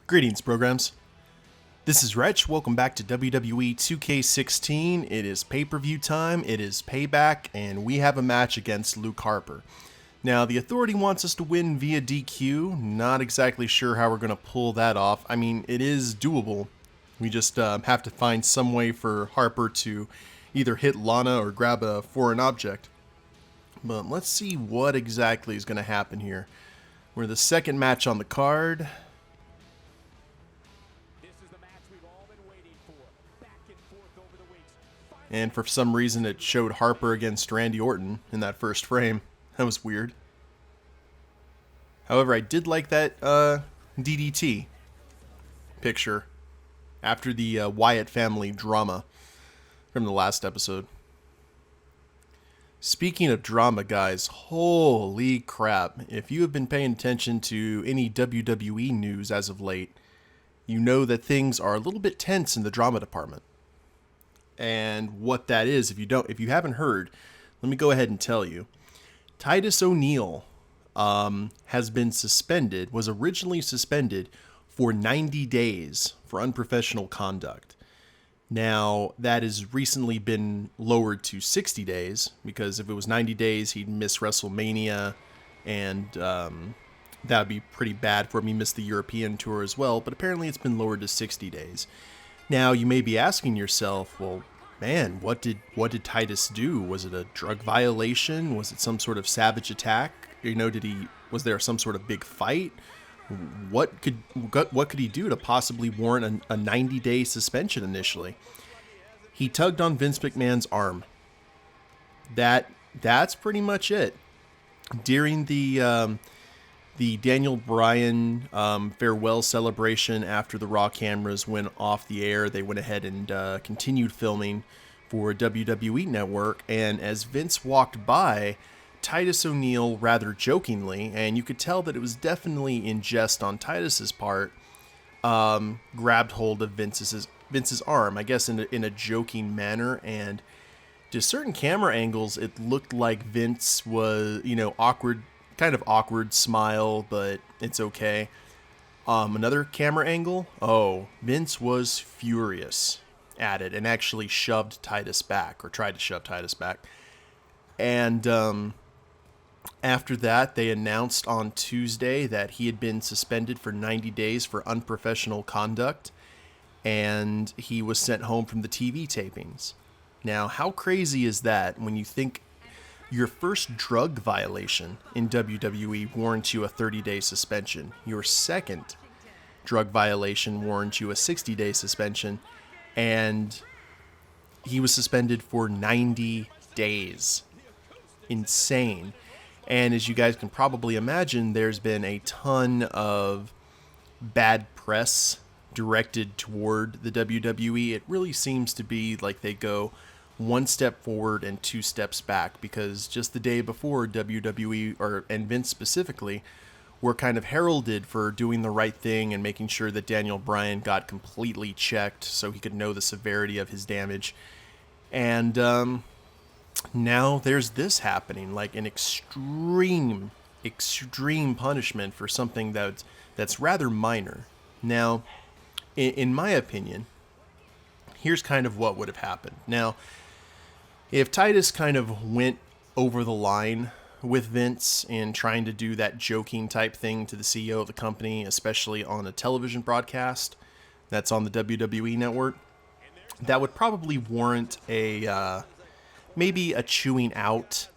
Greetings, programs. This is Wretch. Welcome back to WWE 2K16. It is pay-per-view time, it is Payback, and we have a match against Luke Harper. Now, the Authority wants us to win via DQ. Not exactly sure how we're going to pull that off. I mean, it is doable. We just have to find some way for Harper to either hit Lana or grab a foreign object. But let's see what exactly is going to happen here. We're the second match on the card. And for some reason it showed Harper against Randy Orton in that first frame. That was weird. However, I did like that DDT picture after the Wyatt family drama from the last episode. Speaking of drama, guys, holy crap. If you have been paying attention to any WWE news as of late, you know that things are a little bit tense in the drama department. And what that is, if you haven't heard, let me go ahead and tell you. Titus O'Neil has been suspended, was originally suspended for 90 days for unprofessional conduct. Now, that has recently been lowered to 60 days, because if it was 90 days, he'd miss WrestleMania, and that would be pretty bad for him. He missed the European tour as well, but apparently it's been lowered to 60 days. Now, you may be asking yourself, well, man, what did Titus do? Was it a drug violation? Was it some sort of savage attack? You know, was there some sort of big fight? What could he do to possibly warrant a 90-day suspension initially? He tugged on Vince McMahon's arm. That's pretty much it. During the Daniel Bryan farewell celebration after the Raw cameras went off the air, they went ahead and continued filming for WWE Network, and as Vince walked by, Titus O'Neil, rather jokingly, and you could tell that it was definitely in jest on Titus's part, grabbed hold of Vince's arm, I guess in a joking manner, and to certain camera angles, it looked like Vince was, awkward, kind of awkward smile, but it's okay. Another camera angle, Vince was furious at it and actually shoved Titus back, or tried to shove Titus back. And after that, they announced on Tuesday that he had been suspended for 90 days for unprofessional conduct, and he was sent home from the TV tapings. Now, how crazy is that when you think your first drug violation in WWE warrants you a 30-day suspension. Your second drug violation warrants you a 60-day suspension. And he was suspended for 90 days. Insane. And as you guys can probably imagine, there's been a ton of bad press directed toward the WWE. It really seems to be like they go one step forward and two steps back, because just the day before, WWE and Vince specifically were kind of heralded for doing the right thing and making sure that Daniel Bryan got completely checked so he could know the severity of his damage. And now there's this happening, like an extreme punishment for something that's rather minor. Now, in my opinion, here's kind of what would have happened. Now, if Titus kind of went over the line with Vince in trying to do that joking type thing to the CEO of the company, especially on a television broadcast that's on the WWE network, that would probably warrant maybe a chewing out,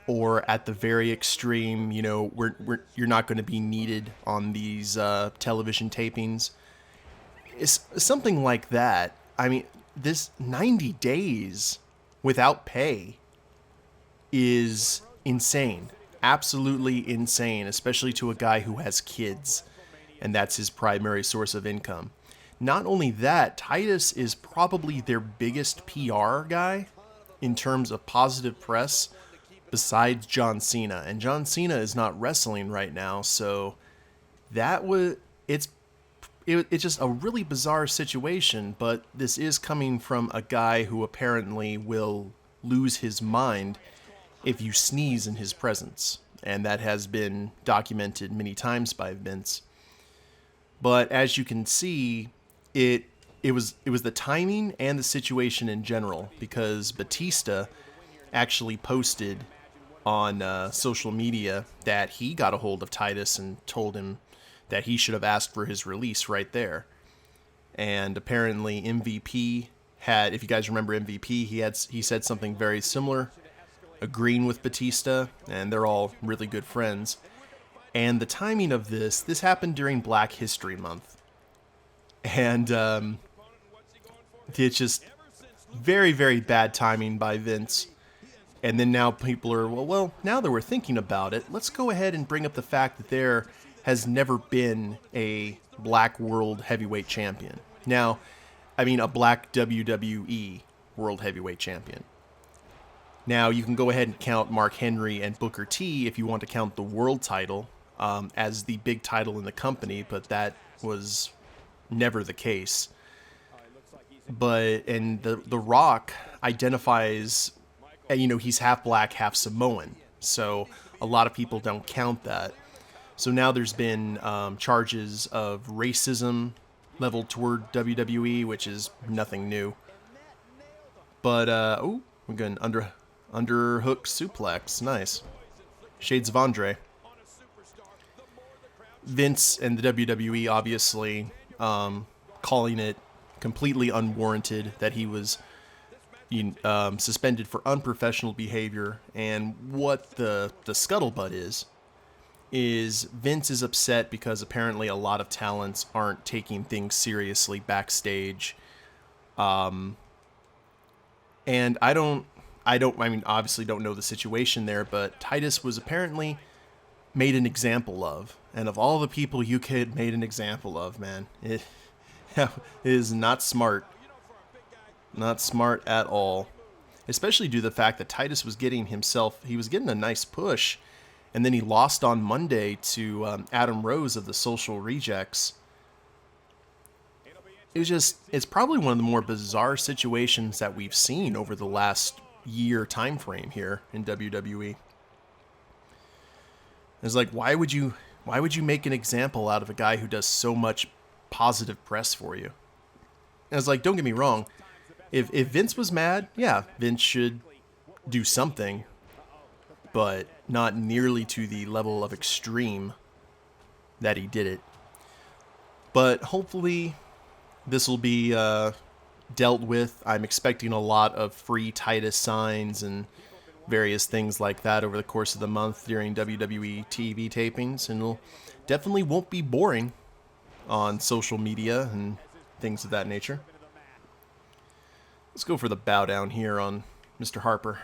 or at the very extreme, you're not going to be needed on these television tapings. It's something like that. I mean, this 90 days without pay is insane. Absolutely insane, especially to a guy who has kids, and that's his primary source of income. Not only that, Titus is probably their biggest PR guy in terms of positive press, besides John Cena. And John Cena is not wrestling right now, so it's just a really bizarre situation, but this is coming from a guy who apparently will lose his mind if you sneeze in his presence, and that has been documented many times by Vince. But as you can see, it was the timing and the situation in general, because Batista actually posted on social media that he got a hold of Titus and told him that he should have asked for his release right there. And apparently MVP had, if you guys remember MVP, he said something very similar, agreeing with Batista, and they're all really good friends. And the timing of this happened during Black History Month. And it's just very, very bad timing by Vince. And then now people are, well, now that we're thinking about it, let's go ahead and bring up the fact that there has never been a Black World Heavyweight Champion. Now, I mean a Black WWE World Heavyweight Champion. Now, you can go ahead and count Mark Henry and Booker T if you want to count the world title as the big title in the company, but that was never the case. And the Rock identifies, he's half black, half Samoan, so a lot of people don't count that. So now there's been charges of racism leveled toward WWE, which is nothing new. But we're going underhook suplex, nice. Shades of Andre. Vince and the WWE obviously calling it completely unwarranted, that he was suspended for unprofessional behavior. And what the scuttlebutt is Vince is upset because apparently a lot of talents aren't taking things seriously backstage. And I mean, obviously don't know the situation there, but Titus was apparently made an example of. And of all the people you could made an example of, man, it is not smart. Not smart at all. Especially due to the fact that Titus was getting a nice push, and then he lost on Monday to Adam Rose of the Social Rejects. It's probably one of the more bizarre situations that we've seen over the last year time frame here in WWE. It's like, why would you make an example out of a guy who does so much positive press for you? And it's like, don't get me wrong, if Vince was mad, yeah, Vince should do something, but not nearly to the level of extreme that he did it. But hopefully this will be dealt with. I'm expecting a lot of free Titus signs and various things like that over the course of the month during WWE TV tapings, and it definitely won't be boring on social media and things of that nature. Let's go for the bow down here on Mr. Harper.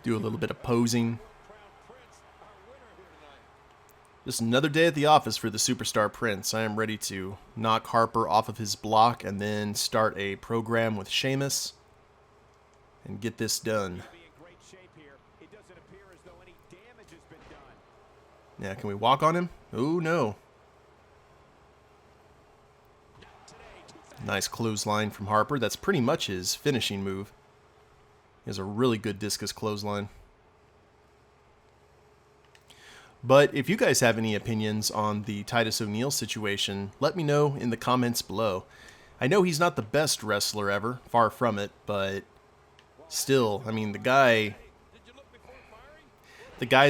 Do a little bit of posing. Just another day at the office for the superstar Prince. I am ready to knock Harper off of his block and then start a program with Sheamus and get this done. Yeah, can we walk on him? Oh, no. Nice clothesline from Harper. That's pretty much his finishing move. He has a really good discus clothesline. But if you guys have any opinions on the Titus O'Neil situation, let me know in the comments below. I know he's not the best wrestler ever, far from it, but still, I mean, the guy's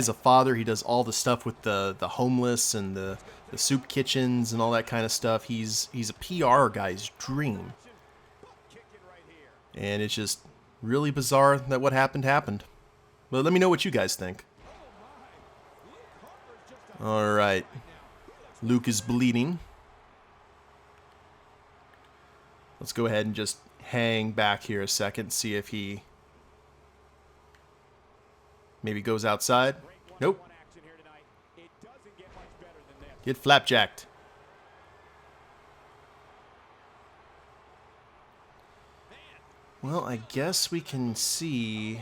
a father. He does all the stuff with the homeless and the soup kitchens and all that kind of stuff. He's a PR guy's dream. And it's just really bizarre that what happened. But let me know what you guys think. Alright. Luke is bleeding. Let's go ahead and just hang back here a second, see if he maybe goes outside. Nope. Get flapjacked. Well, I guess we can see.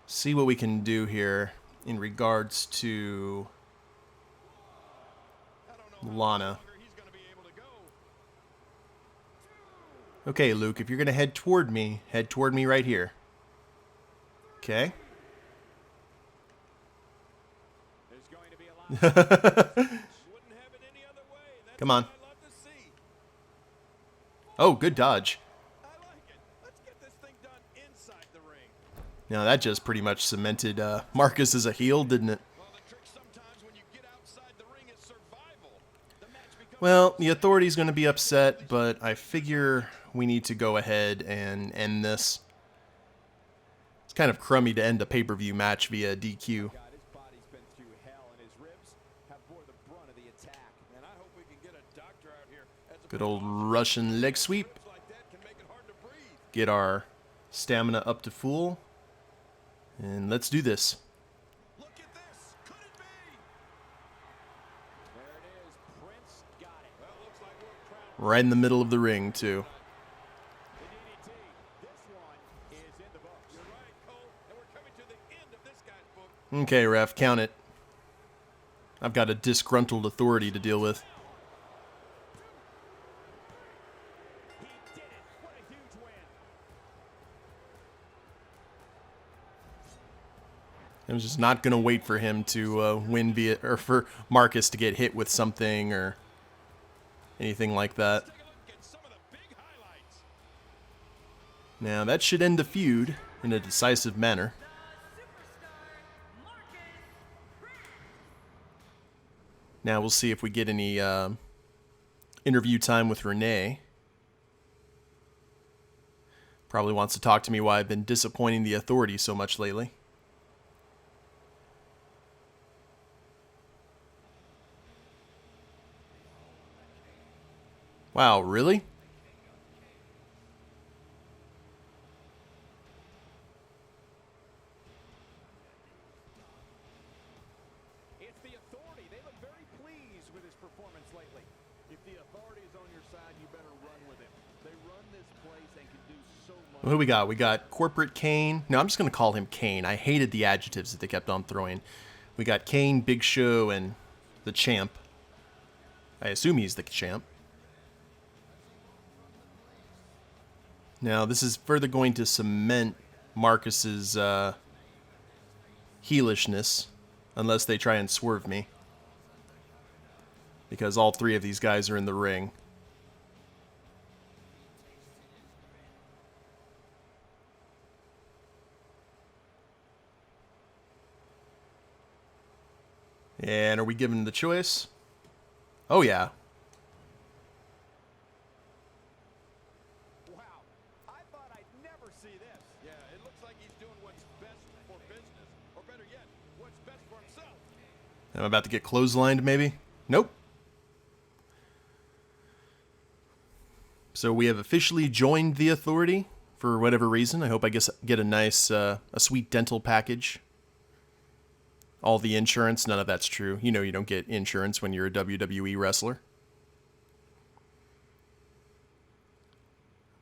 See what we can do here in regards to Lana. Okay, Luke, if you're going to head toward me right here. Okay. Come on. Oh, good dodge. Now that just pretty much cemented Marcus as a heel, didn't it? Well, the Authority's going to be upset, but I figure we need to go ahead and end this. It's kind of crummy to end a pay-per-view match via DQ. Good old Russian leg sweep. Get our stamina up to full. And let's do this. Right in the middle of the ring, too. Okay, ref, count it. I've got a disgruntled Authority to deal with. I'm just not going to wait for him to win via, or for Marcus to get hit with something or anything like that. Now, that should end the feud in a decisive manner. Now, we'll see if we get any interview time with Renee. Probably wants to talk to me why I've been disappointing the Authority so much lately. Wow, really? It's the Authority. They look very pleased with his performance lately. If the Authority is on your side, you better run with him. They run this place and can do so much. What do we got? We got Corporate Kane. No, I'm just going to call him Kane. I hated the adjectives that they kept on throwing. We got Kane, Big Show, and the Champ. I assume he's the Champ. Now, this is further going to cement Marcus's heelishness, unless they try and swerve me. Because all three of these guys are in the ring. And are we given the choice? Oh, yeah. Wow, I thought I'd never see this. Yeah, it looks like he's doing what's best for business. Or better yet, what's best for himself. I'm about to get clotheslined, maybe? Nope. So we have officially joined the Authority for whatever reason. I hope I get a nice, a sweet dental package. All the insurance, none of that's true. You know you don't get insurance when you're a WWE wrestler.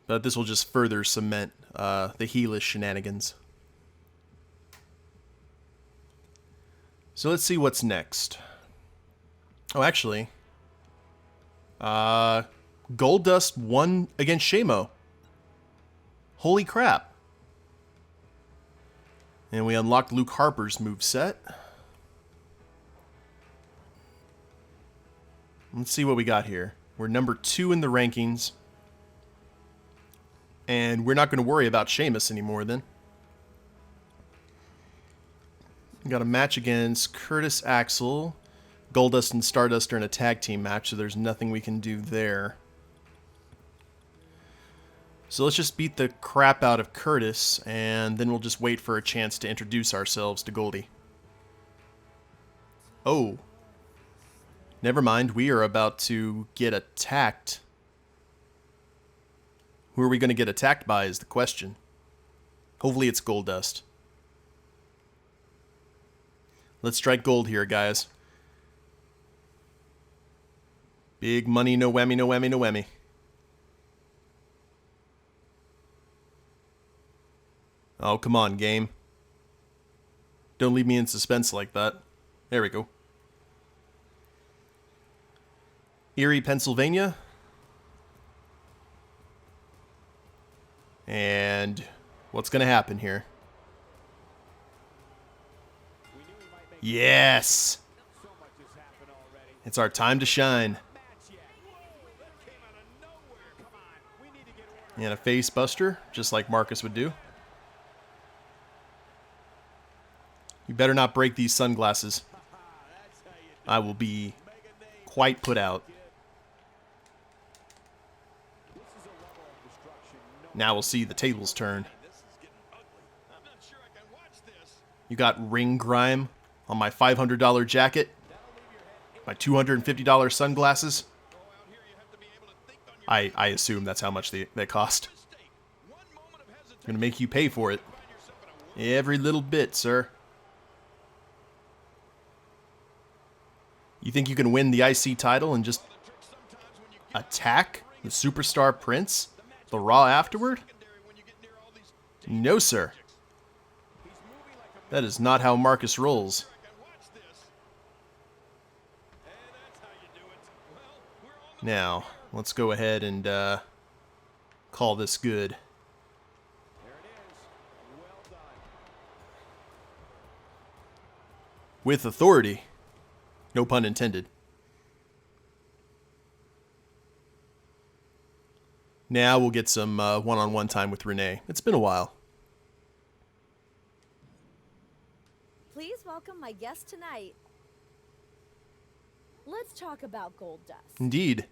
But this will just further cement the heelish shenanigans. So let's see what's next. Oh, actually, Goldust won against Sheamus. Holy crap. And we unlocked Luke Harper's moveset. Let's see what we got here. We're number 2 in the rankings. And we're not going to worry about Sheamus anymore then. We got a match against Curtis Axel. Goldust and Stardust are in a tag team match, so there's nothing we can do there. So let's just beat the crap out of Curtis, and then we'll just wait for a chance to introduce ourselves to Goldie. Oh. Never mind, we are about to get attacked. Who are we going to get attacked by is the question. Hopefully it's Goldust. Let's strike gold here, guys. Big money, no whammy, no whammy, no whammy. Oh, come on, game. Don't leave me in suspense like that. There we go. Erie, Pennsylvania. And what's going to happen here? Yes! It's our time to shine. And a face buster, just like Marcus would do. You better not break these sunglasses. I will be quite put out. Now we'll see the tables turn. You got ring grime on my $500 jacket, my $250 sunglasses. I assume that's how much they cost. I'm going to make you pay for it. Every little bit, sir. You think you can win the IC title and just attack the Superstar Prince? The Raw afterward? No, sir. That is not how Marcus rolls. Now, let's go ahead and call this good. With authority. No pun intended. Now we'll get some one-on-one time with Renee. It's been a while. Please welcome my guest tonight. Let's talk about Goldust. Indeed.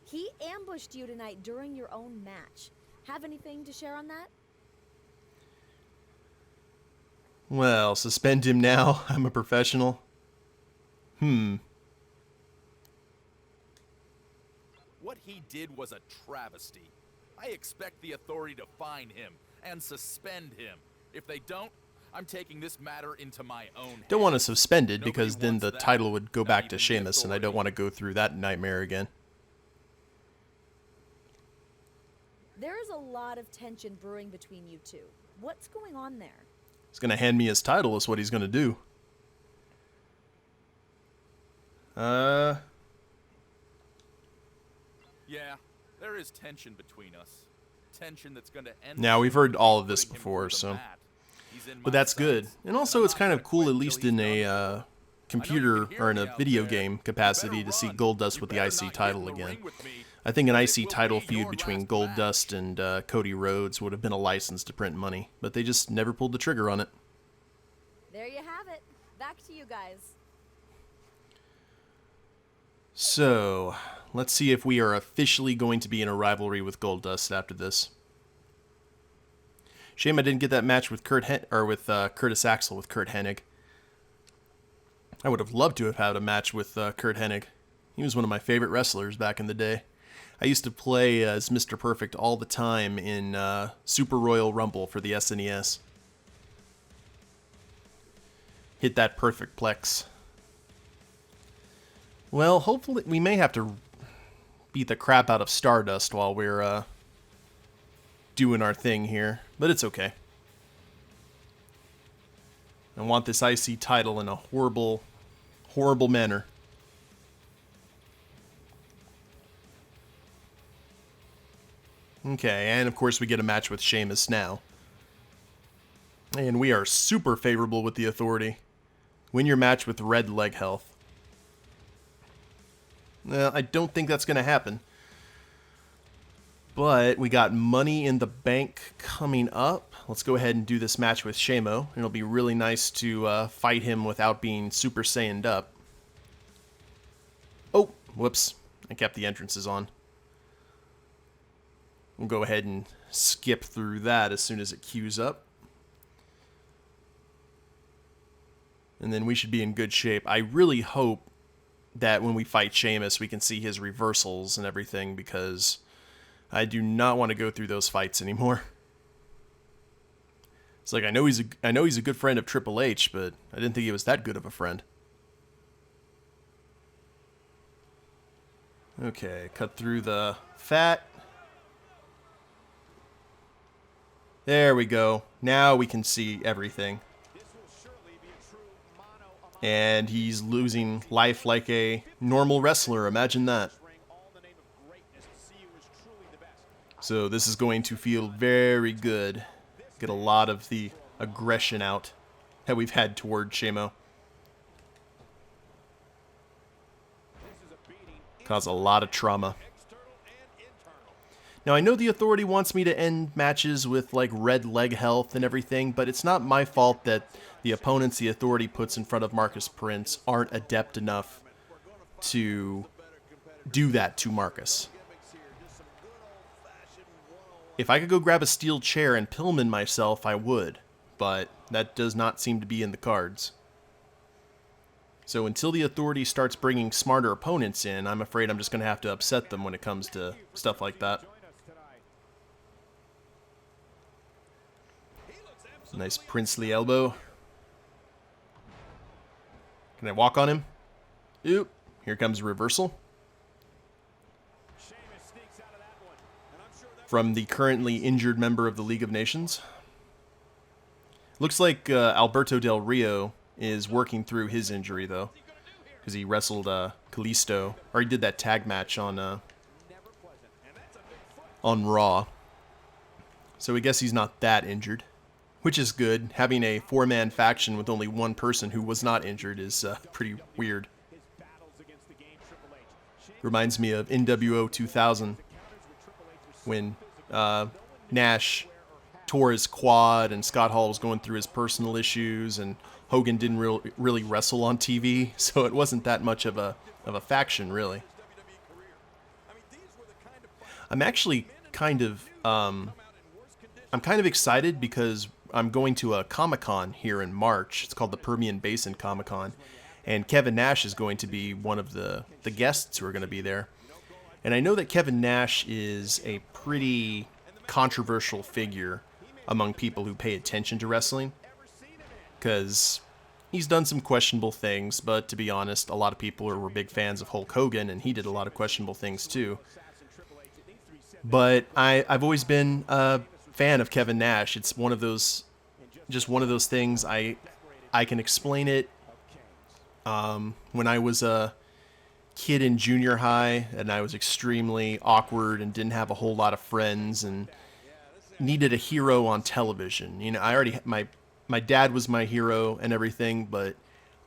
He ambushed you tonight during your own match. Have anything to share on that? Well, suspend him now. I'm a professional. What he did was a travesty. I expect the authority to find him and suspend him. If they don't, I'm taking this matter into my own hands. Don't want to suspend it because Nobody then wants the that. title would go Not back to even the Sheamus, and I don't authority. want to go through that nightmare again. There is a lot of tension brewing between you two. What's going on there? He's going to hand me his title is what he's going to do. Yeah, there is tension between us. Tension that's going to end. Now, we've heard all of this putting him before, through the so... mat. He's in But my that's good. sights, And also, I'm it's not kind of gonna cool, quit at till least he's in done a with it. computer can hear or in me a out video there. game You capacity better to see run. Goldust You with the better IC not get title in the again. ring with me. I think an It IC will title be feud your between last Goldust and Cody Rhodes would have been a license to print money, but they just never pulled the trigger on it. There you have it. Back to you guys. So, let's see if we are officially going to be in a rivalry with Goldust after this. Shame I didn't get that match with Curtis Axel with Kurt Hennig. I would have loved to have had a match with Kurt Hennig. He was one of my favorite wrestlers back in the day. I used to play as Mr. Perfect all the time in Super Royal Rumble for the SNES. Hit that perfect plex. Well, hopefully we may have to beat the crap out of Stardust while we're doing our thing here, but it's okay. I want this IC title in a horrible, horrible manner. Okay, and of course we get a match with Sheamus now. And we are super favorable with the authority. Win your match with red leg health. I don't think that's going to happen. But we got Money in the Bank coming up. Let's go ahead and do this match with Shamo. It'll be really nice to fight him without being Super Saiyaned up. Oh, whoops. I kept the entrances on. We'll go ahead and skip through that as soon as it queues up. And then we should be in good shape. I really hope that when we fight Sheamus, we can see his reversals and everything, because I do not want to go through those fights anymore. It's like I know he's a good friend of Triple H, but I didn't think he was that good of a friend. Okay, cut through the fat. There we go. Now we can see everything. And he's losing life like a normal wrestler. Imagine that. So this is going to feel very good. Get a lot of the aggression out that we've had toward Shamo. Cause a lot of trauma. Now, I know the Authority wants me to end matches with, like, red leg health and everything, but it's not my fault that the opponents the Authority puts in front of Marcus Prince aren't adept enough to do that to Marcus. If I could go grab a steel chair and Pillman myself, I would, but that does not seem to be in the cards. So until the Authority starts bringing smarter opponents in, I'm afraid I'm just going to have to upset them when it comes to stuff like that. Nice princely elbow. Can I walk on him? Oop. Here comes a reversal. From the currently injured member of the League of Nations. Looks like Alberto Del Rio is working through his injury, though. Because he wrestled Kalisto. Or he did that tag match on Raw. So I guess he's not that injured. Which is good. Having a four-man faction with only one person who was not injured is pretty weird. Reminds me of NWO 2000 when Nash tore his quad and Scott Hall was going through his personal issues and Hogan didn't really wrestle on TV, so it wasn't that much of a faction, really. I'm actually kind of excited because I'm going to a Comic-Con here in March. It's called the Permian Basin Comic-Con. And Kevin Nash is going to be one of the guests who are going to be there. And I know that Kevin Nash is a pretty controversial figure among people who pay attention to wrestling. Because he's done some questionable things, but to be honest, a lot of people were big fans of Hulk Hogan, and he did a lot of questionable things too. But I've always been a fan of Kevin Nash. It's one of those things. I can explain it. When I was a kid in junior high and I was extremely awkward and didn't have a whole lot of friends and needed a hero on television. You know, my dad was my hero and everything, but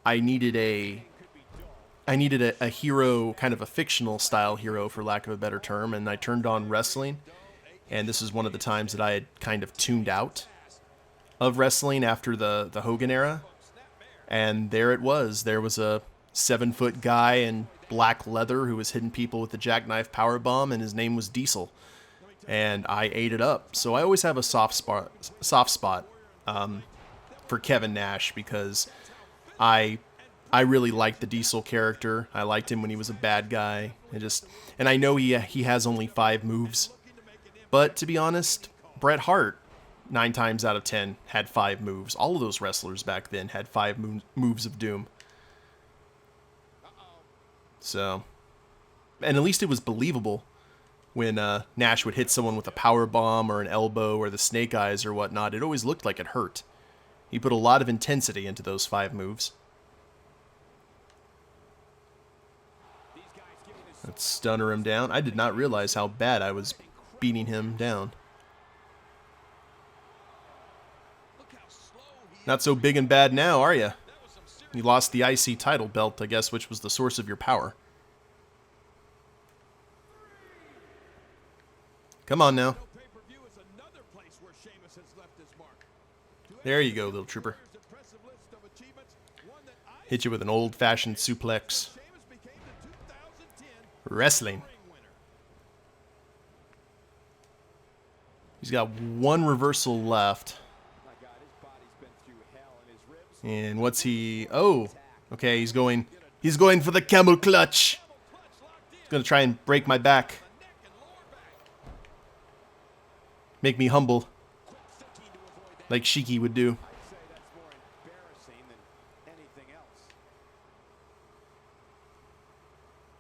I needed a hero, kind of a fictional style hero for lack of a better term, and I turned on wrestling. And this is one of the times that I had kind of tuned out of wrestling after the Hogan era. And there it was. There was a 7-foot guy in black leather who was hitting people with the jackknife powerbomb, and his name was Diesel. And I ate it up. So I always have a soft spot for Kevin Nash because I really liked the Diesel character. I liked him when he was a bad guy. And I know he has only 5 moves. But to be honest, Bret Hart, 9 times out of 10, had 5 moves. All of those wrestlers back then had 5 moves of doom. So, and at least it was believable when Nash would hit someone with a power bomb or an elbow or the snake eyes or whatnot. It always looked like it hurt. He put a lot of intensity into those 5 moves. Let's stunner him down. I did not realize how bad I was beating him down. Not so big and bad now, are you? You lost the IC title belt, I guess, which was the source of your power. Come on now. There you go, little trooper. Hit you with an old-fashioned suplex. Wrestling. He's got 1 reversal left. And what's he... Oh, okay, he's going for the camel clutch. He's going to try and break my back. Make me humble. Like Shiki would do.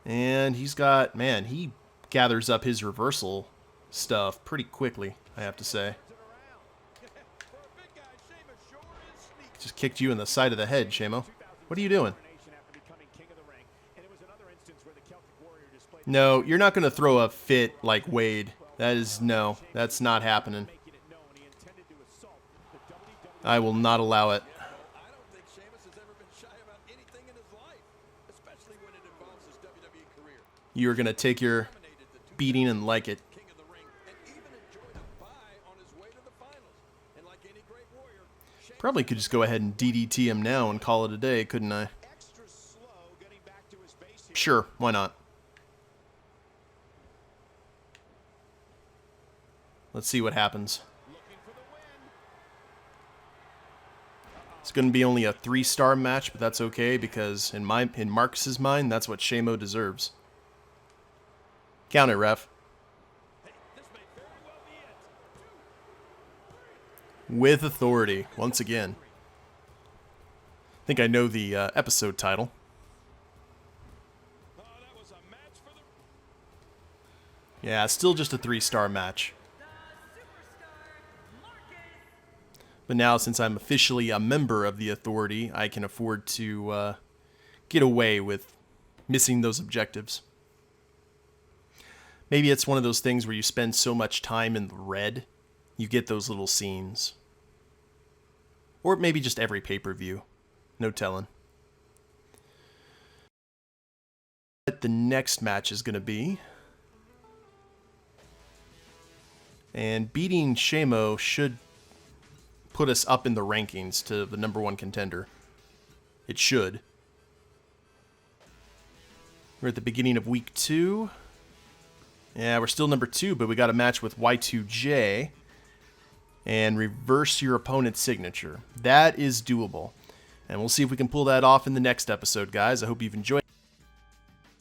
And he's got... Man, he gathers up his reversal stuff pretty quickly, I have to say. Just kicked you in the side of the head, Shamo. What are you doing? No, you're not going to throw a fit like Wade That is, no, that's not happening. making it known he intended to assault the WWE. I will not allow it. I don't think Sheamus has ever been shy about anything in his life, especially when it involves his WWE career. You're going to take your Dominated the beating and like it. King of the Ring and even enjoyed a bye on his way to the finals. And like any great warrior, Sheamus Probably could just go ahead and DDT him now and call it a day, couldn't I? Extra slow getting back to his base here. Sure, why not? Let's see what happens. Looking for the win. It's going to be only a 3-star match, but that's okay because in Marcus's mind, that's what Shamo deserves. Count it, ref. Hey, this may very well be it. With authority, once again. I think I know the episode title. Oh, that was a match for the Yeah, still just a 3-star match. But now, since I'm officially a member of the Authority, I can afford to get away with missing those objectives. Maybe it's one of those things where you spend so much time in the red, you get those little scenes. Or maybe just every pay-per-view. No telling. What the next match is going to be. And beating Shamo should put us up in the rankings to the #1 contender. It should. We're at the beginning of week 2. Yeah, we're still number 2, but we got a match with Y2J. And reverse your opponent's signature. That is doable. And we'll see if we can pull that off in the next episode, guys. I hope you've enjoyed.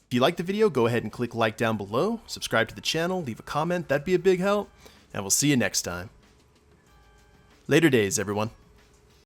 If you liked the video, go ahead and click like down below. Subscribe to the channel. Leave a comment. That'd be a big help. And we'll see you next time. Later days, everyone.